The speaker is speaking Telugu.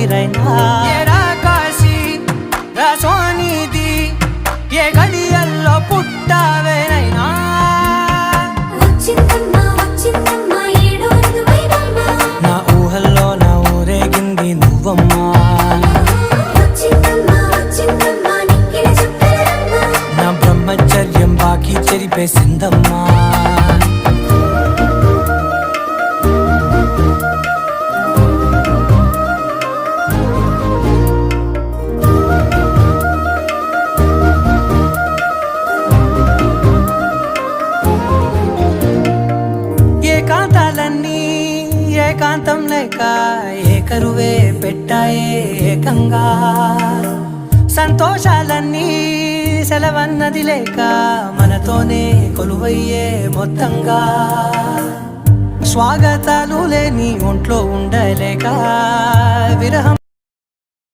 ఊపిరైనా కాశీ సోనిది ఏ గడియల్లో పుట్టావేనైనా నా ఊహల్లో నా ఊరేగింది నువ్వమ్మా నా బ్రహ్మచర్యం బాకీ చెరిపేసిందమ్మా ఏకాంతాలన్నీ ఏకాంతం లేక ఏకరువే పెట్టాయే ఏకంగా సంతోషాలన్నీ సెలవన్నది లేక మనతోనే కొలువయ్యే మొత్తంగా స్వాగతాలు లేని ఒంట్లో ఉండలేక విరహం